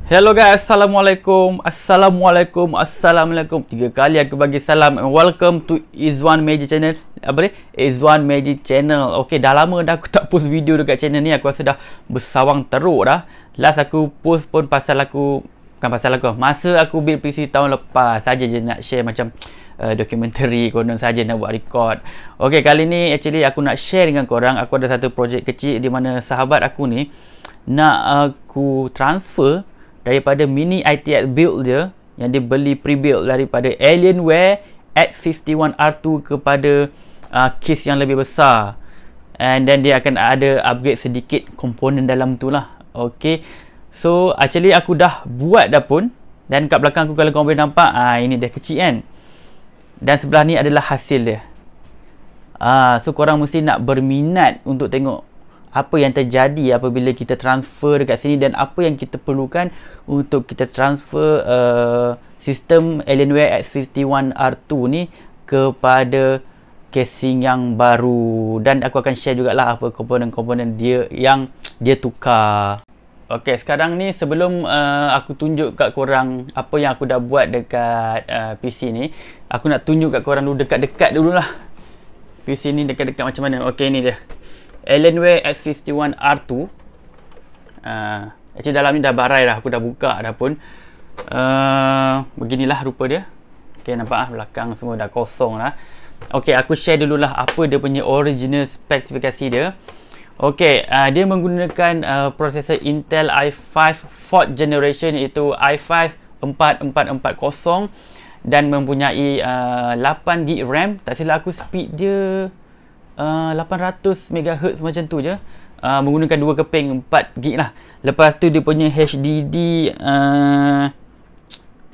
Hello guys, Assalamualaikum. 3 kali aku bagi salam and welcome to Izwan Magic Channel. Apa ni? Izwan Magic Channel. Okey, dah lama dah aku tak post video dekat channel ni. Aku rasa dah bersawang teruk dah. Last aku post pun masa aku build PC tahun lepas saja je nak share macam dokumentari, konon saja nak buat record. Okey, kali ni actually aku nak share dengan korang. Aku ada satu projek kecil di mana sahabat aku ni nak aku transfer daripada mini ITX build dia yang dia beli pre-build daripada Alienware X51R2 kepada case yang lebih besar, and then dia akan ada upgrade sedikit komponen dalam tu lah. Okay, so actually aku dah buat dah pun, dan kat belakang aku kalau korang boleh nampak, ini dia kecil kan, dan sebelah ni adalah hasil dia. So korang mesti nak berminat untuk tengok apa yang terjadi apabila kita transfer dekat sini dan apa yang kita perlukan untuk kita transfer sistem Alienware X51R2 ni kepada casing yang baru, dan aku akan share jugalah apa komponen-komponen dia yang dia tukar. Ok, sekarang ni sebelum aku tunjuk kat korang apa yang aku dah buat dekat PC ni, aku nak tunjuk kat korang dulu dekat-dekat dululah PC ni dekat-dekat macam mana. Ok, ni dia Alienware X51R2. Actually dalam ni dah barai dah, aku dah buka dah pun. Beginilah rupa dia. Ok, nampak belakang semua dah kosong lah. Ok, aku share dululah apa dia punya original spesifikasi dia. Ok, dia menggunakan prosesor Intel i5 4th generation, iaitu i5 4440, dan mempunyai 8GB RAM. Tak silap aku speed dia 800 MHz macam tu je. Menggunakan 2 keping 4GB lah. Lepas tu dia punya HDD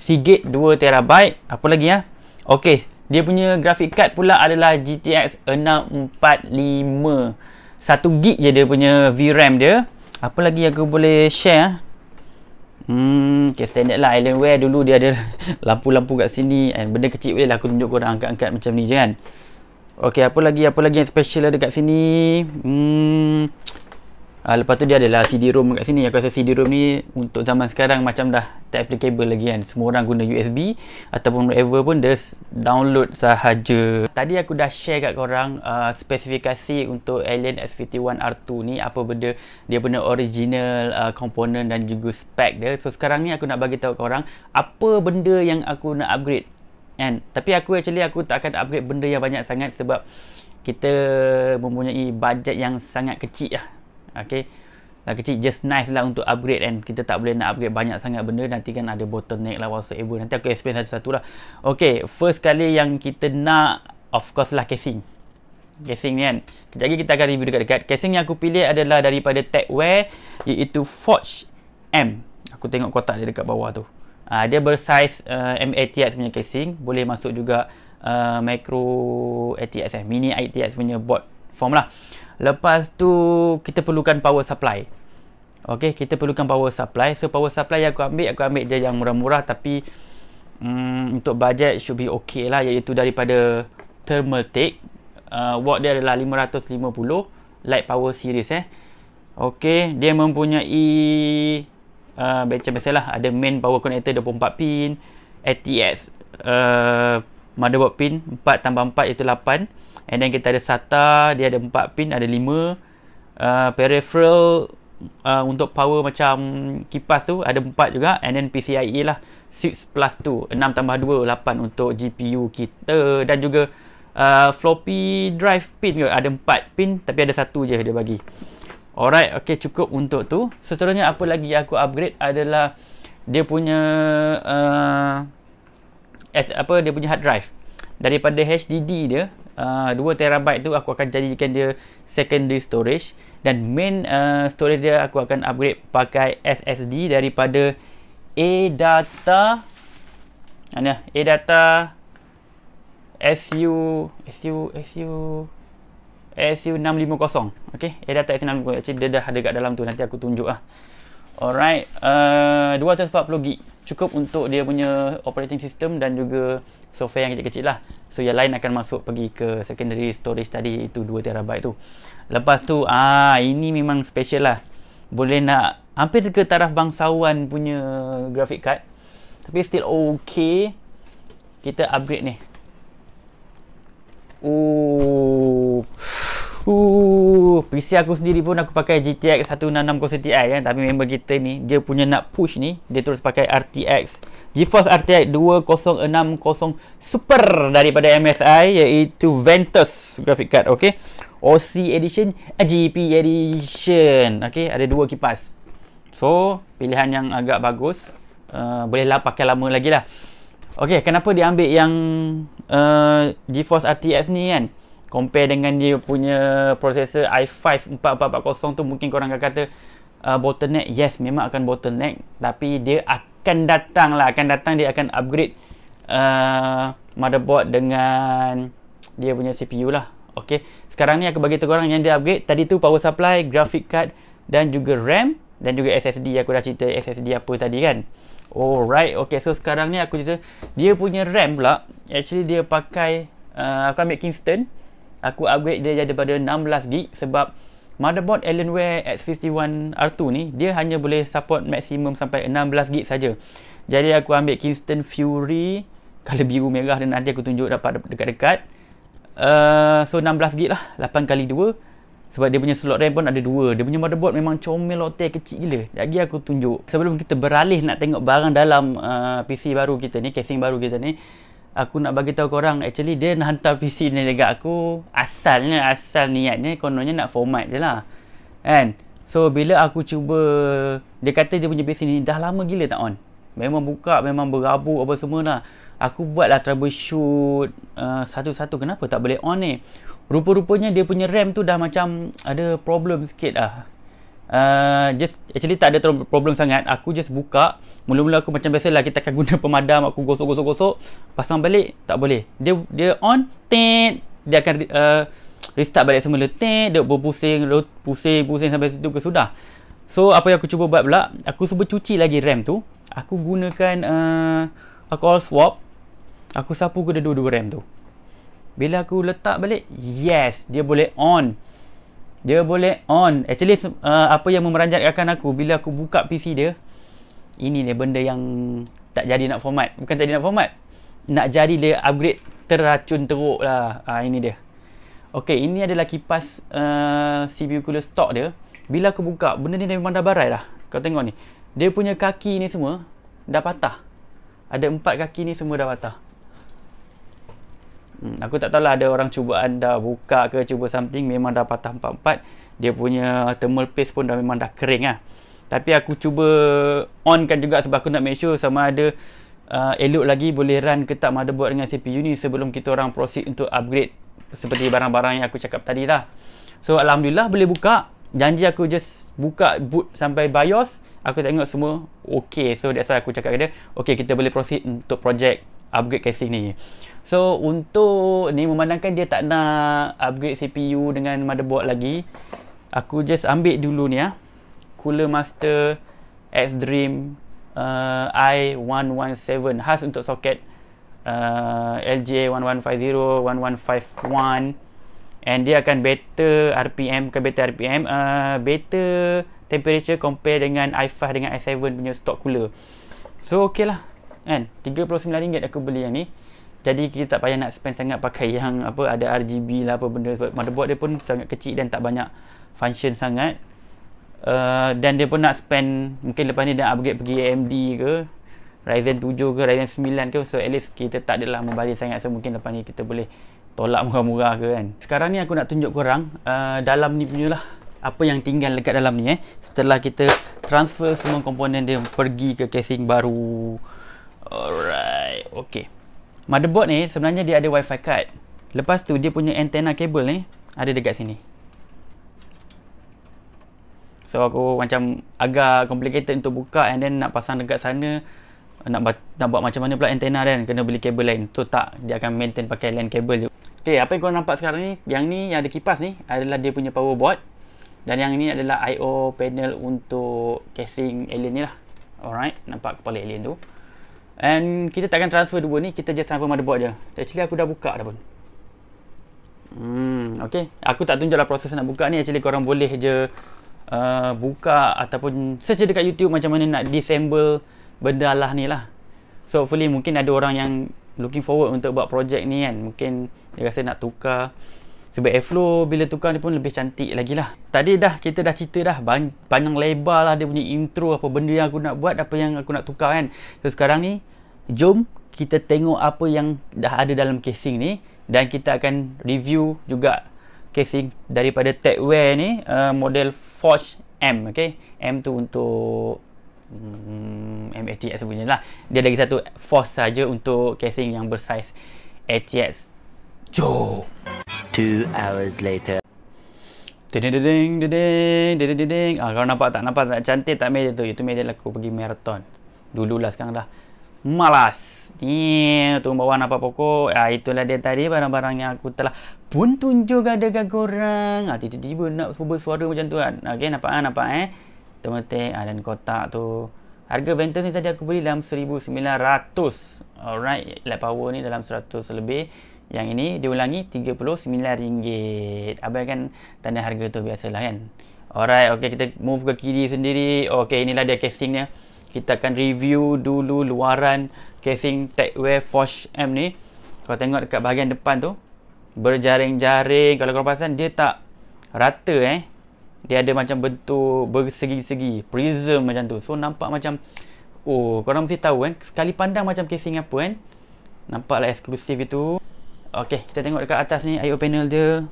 Seagate 2TB. Apa lagi ya? Ok, dia punya graphic card pula adalah GTX 645. 1GB je dia punya VRAM dia. Apa lagi aku boleh share? Okay, standard lah Alienware. Dulu dia ada lampu-lampu kat sini, and benda kecil boleh lah aku tunjuk korang, angkat-angkat macam ni je kan. Okey, apa lagi yang special ada dekat sini? Lepas tu dia adalah CD-ROM dekat sini. Aku rasa CD-ROM ni untuk zaman sekarang macam dah tak applicable lagi kan. Semua orang guna USB ataupun whatever pun dia download sahaja. Tadi aku dah share kat korang spesifikasi untuk Alien X51R2 ni, apa benda dia punya original komponen dan juga spek dia. So sekarang ni aku nak bagi tahu korang apa benda yang aku nak upgrade. Tapi aku tak akan upgrade benda yang banyak sangat sebab kita mempunyai budget yang sangat kecil lah. Okay, kecil, just nice lah untuk upgrade, and kita tak boleh nak upgrade banyak sangat benda, nanti kan ada bottleneck lah whatsoever. Nanti aku explain satu-satu lah. Okay, first kali yang kita nak, of course lah, casing ni kan. Kejap lagi kita akan review dekat-dekat. Casing yang aku pilih adalah daripada Techwear, iaitu Forge M. Aku tengok kotak dia dekat bawah tu. Dia bersaiz M-ATX punya casing. Boleh masuk juga micro ATX, mini ATX punya board form lah. Lepas tu kita perlukan power supply. Ok, kita perlukan power supply. So power supply yang aku ambil je yang murah-murah, tapi untuk budget should be ok lah, iaitu daripada Thermaltake. Watt dia adalah 550 light power series. Ok, dia mempunyai macam biasalah, ada main power connector 24 pin, ATX motherboard pin 4 tambah 4 iaitu 8, and then kita ada SATA, dia ada 4 pin, ada 5 peripheral untuk power macam kipas tu ada 4 juga, and then PCIe lah 6 plus 2, 6 tambah 2 8 untuk GPU kita, dan juga floppy drive pin juga ada 4 pin, tapi ada 1 je dia bagi. Alright, okay, cukup untuk tu. Seterusnya apa lagi yang aku upgrade adalah dia punya dia punya hard drive. Daripada HDD dia 2TB tu aku akan jadikan dia secondary storage, dan main storage dia aku akan upgrade pakai SSD daripada ADATA SU650. Okay, ADATA SU650. Actually dia dah ada kat dalam tu, nanti aku tunjuk lah. Alright, 240GB cukup untuk dia punya operating system dan juga software yang kecil-kecil lah. So yang lain akan masuk pergi ke secondary storage tadi, itu 2TB tu. Lepas tu ini memang special lah. Boleh nak hampir ke taraf bangsawan punya graphic card, tapi still okay. Kita upgrade ni. PC aku sendiri pun aku pakai GTX 1660 Ti kan, tapi member kita ni dia punya nak push ni, dia terus pakai RTX GeForce RTX 2060 Super daripada MSI, iaitu Ventus graphic card. Okay, OC edition, GP edition. Okay, ada dua kipas, so pilihan yang agak bagus. Bolehlah pakai lama lagi lah. Okay, kenapa dia ambil yang GeForce RTX ni kan, compare dengan dia punya processor i5 4440 tu, mungkin korang akan kata bottleneck. Yes, memang akan bottleneck, tapi dia akan datang lah, dia akan upgrade motherboard dengan dia punya CPU lah. Okay, sekarang ni aku bagi tahu korang yang dia upgrade. Tadi tu power supply, graphic card dan juga RAM dan juga SSD. Aku dah cerita SSD apa tadi kan. Alright, okay, so sekarang ni aku cerita dia punya RAM pula. Actually dia pakai aku ambil Kingston. Aku upgrade dia daripada 16GB sebab motherboard Alienware X51R2 ni dia hanya boleh support maksimum sampai 16GB saja. Jadi aku ambil Kingston Fury color biru merah dan nanti aku tunjuk dapat dekat-dekat. So 16GB lah, 8x2 sebab dia punya slot RAM pun ada 2. Dia punya motherboard memang comel hotel kecil gila. Lagi aku tunjuk. Sebelum kita beralih nak tengok barang dalam PC baru kita ni, casing baru kita ni, aku nak bagi tahu korang, actually dia nak hantar PC ni dekat aku asal niatnya kononnya nak format je lah kan. So bila aku cuba, dia kata dia punya PC ni dah lama gila tak on, memang buka memang berabuk apa semua lah. Aku buatlah troubleshoot satu-satu, kenapa tak boleh on ni. Rupa-rupanya dia punya RAM tu dah macam ada problem sikit lah. Actually tak ada problem sangat. Aku just buka. Mula-mula aku macam biasalah, kita akan guna pemadam. Aku gosok-gosok, pasang balik, tak boleh. Dia on, dia akan restart balik semula. Dia berpusing, pusing sampai situ ke sudah. So apa yang aku cuba buat pula, aku cuba cuci lagi RAM tu. Aku gunakan aku all swap. Aku sapu ke dua-dua RAM tu. Bila aku letak balik, yes, dia boleh on. Actually apa yang memeranjatkan aku, bila aku buka PC dia, ini dia benda yang tak jadi nak format. Bukan tak jadi nak format, nak jadi dia upgrade teracun teruk lah. Ini dia. Ok, ini adalah kipas CPU cooler stock dia. Bila aku buka, benda ni memang dah barai lah. Kau tengok ni, dia punya kaki ni semua dah patah. Ada 4 kaki ni semua dah patah. Aku tak tahu lah, ada orang cuba anda buka ke cuba something, memang dah patah 4-4. Dia punya thermal paste pun dah memang dah kering lah. Tapi aku cuba on kan juga sebab aku nak make sure sama ada elok lagi boleh run ke tak motherboard dengan CPU ni sebelum kita orang proceed untuk upgrade seperti barang-barang yang aku cakap tadi lah. So Alhamdulillah boleh buka. Janji aku just buka boot sampai BIOS, aku tengok semua ok. So that's why aku cakap ke dia, ok, kita boleh proceed untuk project upgrade casing ni. So untuk ni, memandangkan dia tak nak upgrade CPU dengan motherboard lagi, aku just ambil dulu ni Cooler Master X-Dream i117 khas untuk soket LGA 1150, 1151, and dia akan better RPM, bukan better RPM, better temperature compare dengan i5 dengan i7 punya stock cooler. So ok lah kan, RM39 aku beli yang ni. Jadi kita tak payah nak spend sangat pakai yang apa ada RGB lah apa benda, sebab motherboard dia pun sangat kecil dan tak banyak function sangat. Dan dia pun nak spend, mungkin lepas ni dia upgrade pergi AMD ke Ryzen 7 ke Ryzen 9 ke, so at least kita tak adalah membalik sangat. So mungkin lepas ni kita boleh tolak murah-murah ke kan. Sekarang ni aku nak tunjuk korang dalam ni punya lah, apa yang tinggal dekat dalam ni setelah kita transfer semua komponen dia pergi ke casing baru. Alright, ok. Motherboard ni sebenarnya dia ada Wi-Fi card. Lepas tu dia punya antenna kabel ni ada dekat sini. So aku macam agak complicated untuk buka and then nak pasang dekat sana. Nak buat macam mana pula antenna kan, kena beli kabel lain. Tu tak, dia akan maintain pakai LAN kabel je. Ok, apa yang korang nampak sekarang ni, yang ni yang ada kipas ni adalah dia punya power board. Dan yang ni adalah I/O panel untuk casing alien ni lah. Alright, nampak kepala alien tu. And kita takkan transfer dua ni, kita just transfer motherboard je. Actually aku dah buka dah pun. Ok, aku tak tunjuk lah proses nak buka ni. Actually korang boleh je buka ataupun search dekat YouTube macam mana nak disassemble benda lah ni lah. So hopefully mungkin ada orang yang looking forward untuk buat projek ni kan. Mungkin dia rasa nak tukar, sebab airflow bila tukar ni pun lebih cantik lagi lah. Tadi kita dah cerita dah panjang lebar lah dia punya intro, apa benda yang aku nak buat, apa yang aku nak tukar kan. So sekarang ni jom kita tengok apa yang dah ada dalam casing ni, dan kita akan review juga casing daripada Techwear ni, model Forge M. Okay, M tu untuk ATX punya lah. Dia lagi satu Force saja untuk casing yang bersaiz ATX. Jom. 2 hours later. Dedeng. Kalau nampak tak cantik tak meja tu. Itu meja aku pergi marathon. Dululah, sekarang dah malas. Ni tu bawah nampak pokok. Itulah dia tadi barang-barang yang aku telah pun tunjuk ada kat korang. Tiba-tiba nak bersuara macam tu kan. Okey, nampak Temetik dan kotak tu. Harga Ventus ni tadi aku beli dalam 1900. Alright, light power ni dalam 100 lebih. Yang ini diulangi RM39. Abaikan tanda harga tu biasalah kan. Alright, okey, kita move ke kiri sendiri. Okey, inilah dia casingnya. Kita akan review dulu luaran casing Techwear Forge M ni. Kalau tengok dekat bahagian depan tu, berjaring-jaring. Kalau korang perasan, dia tak rata Dia ada macam bentuk bersegi-segi, prism macam tu. So nampak macam, korang mesti tahu kan, sekali pandang macam casing apa kan. Nampaklah eksklusif itu. Okey, kita tengok dekat atas ni I/O panel dia.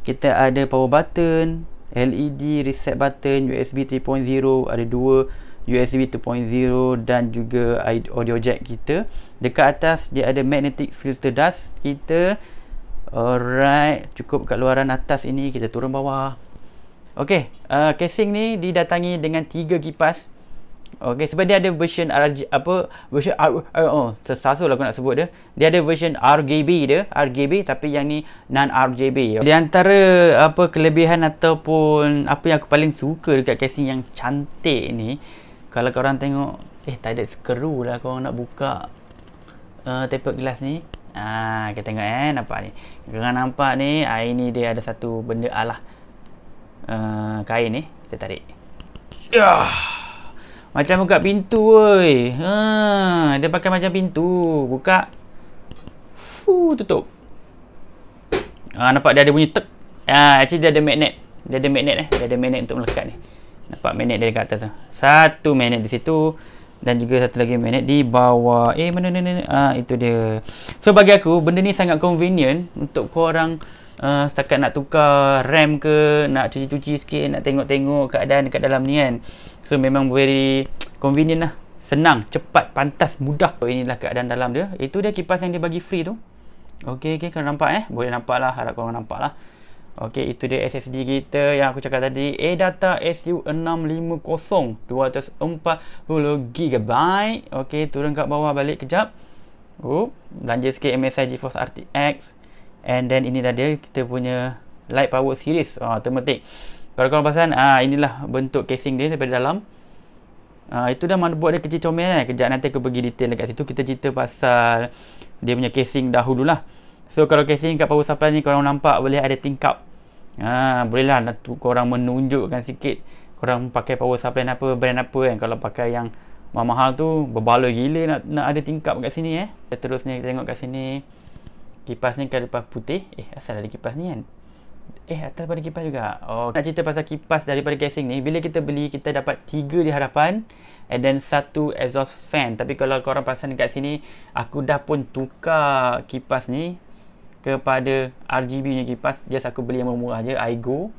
Kita ada power button, LED reset button, USB 3.0, ada dua USB 2.0 dan juga audio jack kita. Dekat atas dia ada magnetic filter dust kita. Alright, cukup kat luaran atas ini. Kita turun bawah. Okey, casing ni didatangi dengan 3 kipas. Okey, sebab dia ada version sesasul aku nak sebut dia. Dia ada version RGB tapi yang ni non RGB. Di antara kelebihan ataupun apa yang aku paling suka dekat casing yang cantik ni, kalau korang tengok, tak ada skru lah korang nak buka tapered glass ni. Kita tengok nampak ni. Korang nampak ni, ini dia ada satu benda kain ni, kita tarik. Macam buka pintu woi. Dia pakai macam pintu. Buka. Tutup. Nampak dia ada bunyi tek. Actually dia ada magnet. Dia ada magnet untuk melekat ni. Nampak magnet dia dekat atas tu. Satu magnet di situ dan juga satu lagi magnet di bawah. Mana. Itu dia. So bagi aku benda ni sangat convenient untuk korang setakat nak tukar RAM ke, nak cuci-cuci sikit, nak tengok-tengok keadaan dekat dalam ni kan. So memang very convenient lah. Senang, cepat, pantas, mudah. So, inilah keadaan dalam dia. Itu dia kipas yang dia bagi free tu. Okey, kalau nampak boleh nampak lah. Harap korang nampak lah. Okey, itu dia SSD kita yang aku cakap tadi. ADATA SU650 240GB. Okey, turun kat bawah balik kejap. Belanja sikit MSI GeForce RTX. And then inilah dia kita punya light power series. Temetik. Kalau korang perasan, inilah bentuk casing dia daripada dalam. Itu dah motherboard dia kecil comel kan. Kejap nanti aku pergi detail dekat situ. Kita cerita pasal dia punya casing dahululah. So kalau casing kat power supply ni korang nampak boleh ada tingkap. Bolehlah korang menunjukkan sikit korang pakai power supply apa, brand apa kan. Kalau pakai yang mahal tu berbaloi gila nak ada tingkap kat sini Terusnya kita tengok kat sini. Kipas ni kipas putih. Asal ada kipas ni kan. Atas pada kipas juga. Nak cerita pasal kipas daripada casing ni, bila kita beli kita dapat 3 di hadapan and then 1 exhaust fan. Tapi kalau korang perasan dekat sini, aku dah pun tukar kipas ni kepada RGB nya kipas. Just aku beli yang murah je, iGo.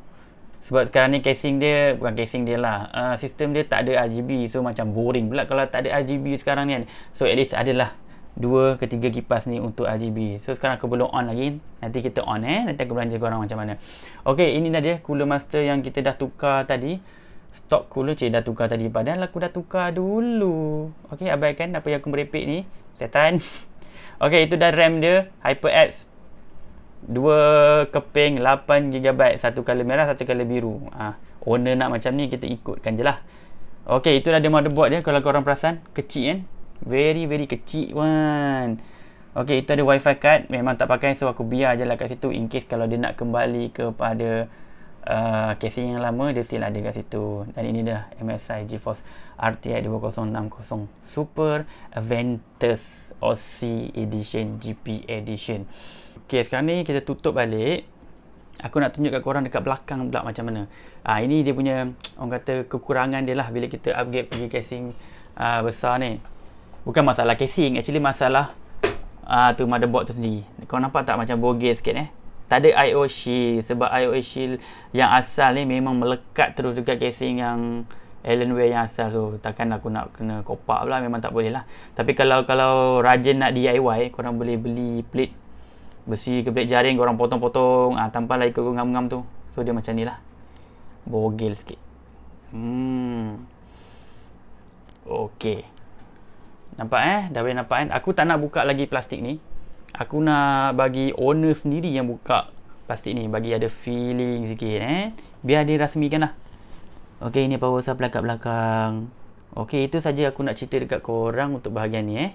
Sebab sekarang ni casing dia, bukan casing dia lah, sistem dia tak ada RGB. So macam boring pula kalau tak ada RGB sekarang ni kan. So at least adalah 2 ke 3 kipas ni untuk RGB. So sekarang aku belum on lagi. Nanti kita on nanti aku belanja korang macam mana. Okey, inilah dia cooler master yang kita dah tukar tadi. Stock cooler dah tukar tadi. Padahal aku dah tukar dulu. Okey, abaikan apa yang aku merepek ni. Setan. Okey, itu dah RAM dia HyperX 2 keping 8GB. Satu colour merah, satu colour biru. Owner nak macam ni, kita ikutkan je lah. Okey, itulah dia motherboard dia. Kalau korang perasan, kecil kan. Very kecil one. Okey, itu ada wifi card. Memang tak pakai, so aku biar je lah kat situ in case kalau dia nak kembali kepada casing yang lama dia still ada kat situ. Dan ini dah MSI GeForce RTX 2060 Super Aventus OC Edition GP Edition. Ok, sekarang ni kita tutup balik. Aku nak tunjuk kat korang dekat belakang pula macam mana. Ini dia punya, orang kata, kekurangan dia lah bila kita upgrade pergi casing besar ni. Bukan masalah casing, actually masalah tu motherboard tu sendiri. Kau nampak tak macam bogel sikit Tak ada IO shield, sebab IO shield yang asal ni memang melekat terus dekat casing yang Alienware yang asal tu. Takkan aku nak kena kopak pula, memang tak boleh lah. Tapi kalau rajin nak DIY, korang boleh beli plate besi ke plate jaring, korang potong-potong tanpa lah ikut ngam-ngam tu. So dia macam ni lah, bogel sikit. Ok, nampak dah boleh nampak kan. Aku tak nak buka lagi plastik ni. Aku nak bagi owner sendiri yang buka plastik ni, bagi ada feeling sikit biar dia rasmikan lah. Ok, ini power supply kat belakang. Ok, itu saja aku nak cerita dekat korang untuk bahagian ni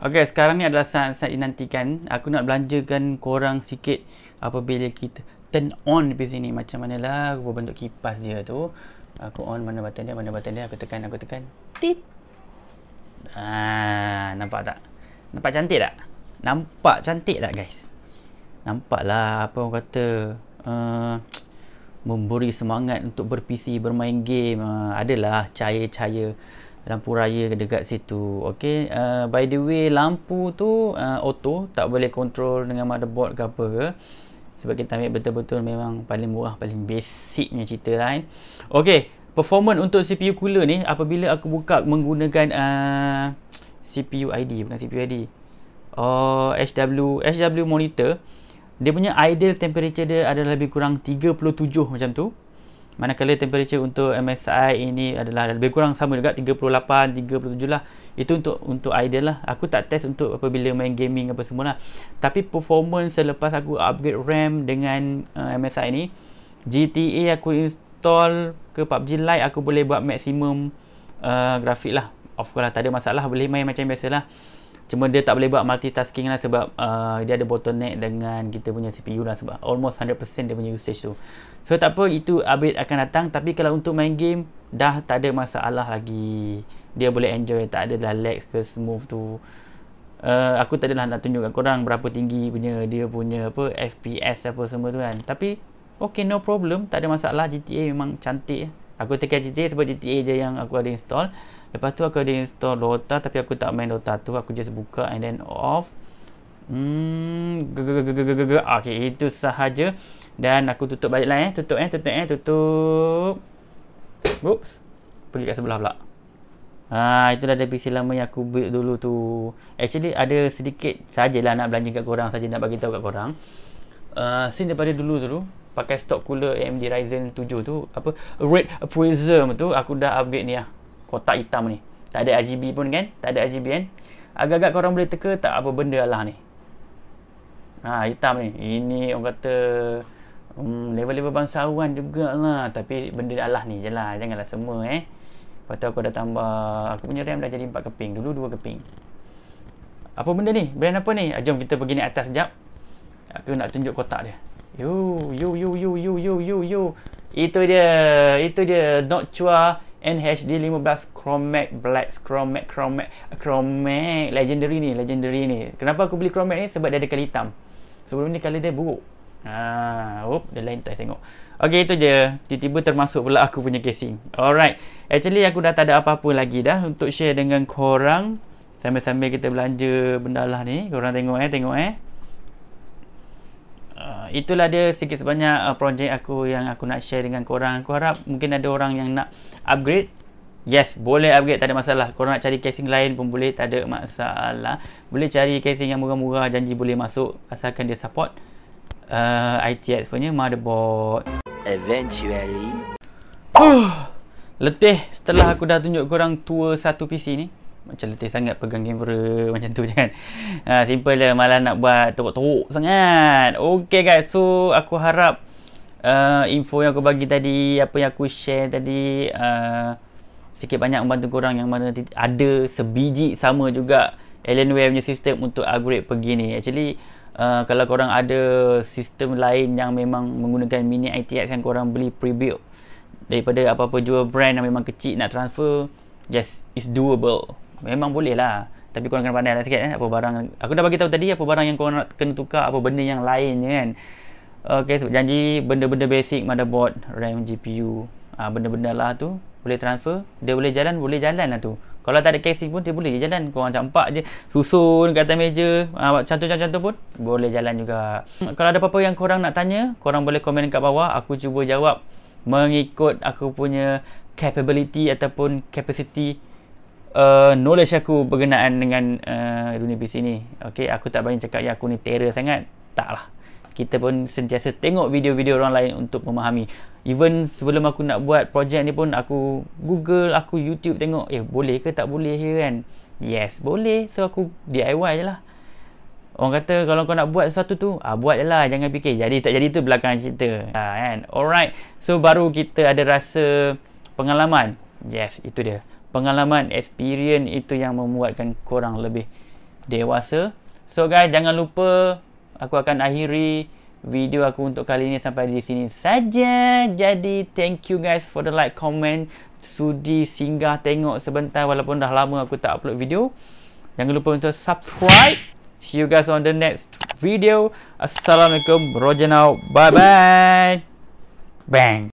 Ok, sekarang ni adalah saat-saat dinantikan. Aku nak belanjakan korang sikit apabila kita turn on PC ni. Macam mana lah aku bentuk kipas dia tu. Aku on, mana button dia, aku tekan. Tit. Nampak tak? Nampak cantik tak? Nampak cantik tak guys? Nampak lah apa orang kata, memberi semangat untuk ber-PC, bermain game. Adalah cahaya-cahaya lampu raya dekat situ. Ok, by the way, lampu tu auto, tak boleh control dengan motherboard ke apa ke. Sebab kita ambil betul-betul memang paling murah, paling basic punya cerita lah Ok, performance untuk CPU cooler ni apabila aku buka menggunakan CPU ID, bukan CPU ID, HW monitor, dia punya ideal temperature dia adalah lebih kurang 37 macam tu. Manakala temperature untuk MSI ini adalah lebih kurang sama juga, 38, 37 lah. Itu untuk ideal lah. Aku tak test untuk apabila main gaming apa semua lah. Tapi performance selepas aku upgrade RAM dengan MSI ni, GTA aku install ke PUBG Lite, aku boleh buat maksimum grafik lah. Of course lah, tak ada masalah, boleh main macam biasa lah. Cuma dia tak boleh buat multitasking lah sebab dia ada bottleneck dengan kita punya CPU lah, sebab almost 100% dia punya usage tu. So tak apa, itu update akan datang. Tapi kalau untuk main game, dah tak ada masalah lagi. Dia boleh enjoy, tak ada dah lag ke smooth tu. Aku tak adalah nak tunjuk kat korang berapa tinggi punya dia punya apa FPS apa semua tu kan. Tapi okay, no problem, tak ada masalah. GTA memang cantik. Aku tekan GTA sebab GTA je yang aku ada install. Lepas tu aku ada install Dota, tapi aku tak main Dota tu. Aku just buka and then off. Okay, itu sahaja. Dan aku tutup balik lah tutup. Oops, pergi kat sebelah pula. Itu dah ada PC lama yang aku build dulu tu. Actually ada sedikit sajalah nak belanja kat korang, saja nak bagi tahu kat korang. Since daripada dulu pakai stok cooler AMD Ryzen 7 tu, apa Red Prism tu, aku dah upgrade ni lah, kotak hitam ni. Tak ada RGB pun kan? Tak ada RGB kan? Agak-agak korang boleh teka tak apa benda lah ni. Hitam ni. Ini orang kata level-level bangsawan jugalah. Tapi benda Allah ni je lah. Janganlah semua Lepas tu aku dah tambah, aku punya RAM dah jadi 4 keping. Dulu 2 keping. Apa benda ni? Brand apa ni? Jom kita pergi naik atas sekejap. Aku nak tunjuk kotak dia. Yo. Itu dia Noctua NHD 15 Chromac Black Chromac Legendary ni. Kenapa aku beli Chromac ni? Sebab dia ada kali hitam. Sebelum ni kali dia buruk. Dia lain tak tengok. Okay, itu je. Tiba-tiba termasuk pula aku punya casing. Alright. Actually aku dah tak ada apa-apa lagi dah untuk share dengan korang. Sambil-sambil kita belanja benda lah ni. Korang tengok itulah dia sikit sebanyak projek aku yang aku nak share dengan korang. Aku harap mungkin ada orang yang nak upgrade. Yes, boleh upgrade, tak ada masalah. Korang nak cari casing lain pun boleh, tak ada masalah. Boleh cari casing yang murah-murah, janji boleh masuk asalkan dia support ITX punya motherboard. Eventually. Letih setelah aku dah tunjuk korang tour satu PC ni. Macam letih sangat pegang kamera macam tu je kan. Simple je, malah nak buat teruk-teruk sangat. Okay guys, so aku harap info yang aku bagi tadi, apa yang aku share tadi, sikit banyak membantu korang yang mana ada sebiji sama juga Alienware punya sistem untuk upgrade pergi ni. Actually Kalau korang ada sistem lain yang memang menggunakan mini ITX yang korang beli pre-built daripada apa-apa jual brand yang memang kecil nak transfer, yes, it's doable. Memang boleh lah. Tapi korang kena pandai lah sikit apa barang. Aku dah bagi tahu tadi apa barang yang korang nak kena tukar, apa benda yang lain kan. Okay, so janji benda-benda basic, motherboard, RAM, GPU, benda-benda lah tu boleh transfer. Dia boleh jalan lah tu. Kalau tak ada casing pun dia boleh jalan. Korang campak je, susun kat atas meja, cantum-cantum pun boleh jalan juga. Kalau ada apa-apa yang korang nak tanya, korang boleh komen kat bawah. Aku cuba jawab mengikut aku punya capability ataupun capacity knowledge aku berkenaan dengan dunia PC ni. Okay, aku tak berani cakap aku ni terror sangat. Tak lah. Kita pun sentiasa tengok video-video orang lain untuk memahami. Even sebelum aku nak buat projek ni pun aku Google, aku YouTube tengok, boleh ke tak boleh ke kan. Yes, boleh. So aku DIY je lah. Orang kata kalau kau nak buat sesuatu tu, buat je lah, jangan fikir jadi tak jadi tu belakang cerita. Kan? Alright. So baru kita ada rasa pengalaman. Yes, itu dia. Pengalaman, experience itu yang membuatkan korang lebih dewasa. So guys, jangan lupa aku akan akhiri video aku untuk kali ini sampai di sini saja. Jadi thank you guys for the like, comment, sudi singgah tengok sebentar walaupun dah lama aku tak upload video. Jangan lupa untuk subscribe. See you guys on the next video. Assalamualaikum. Roger now. Bye bye. Bang.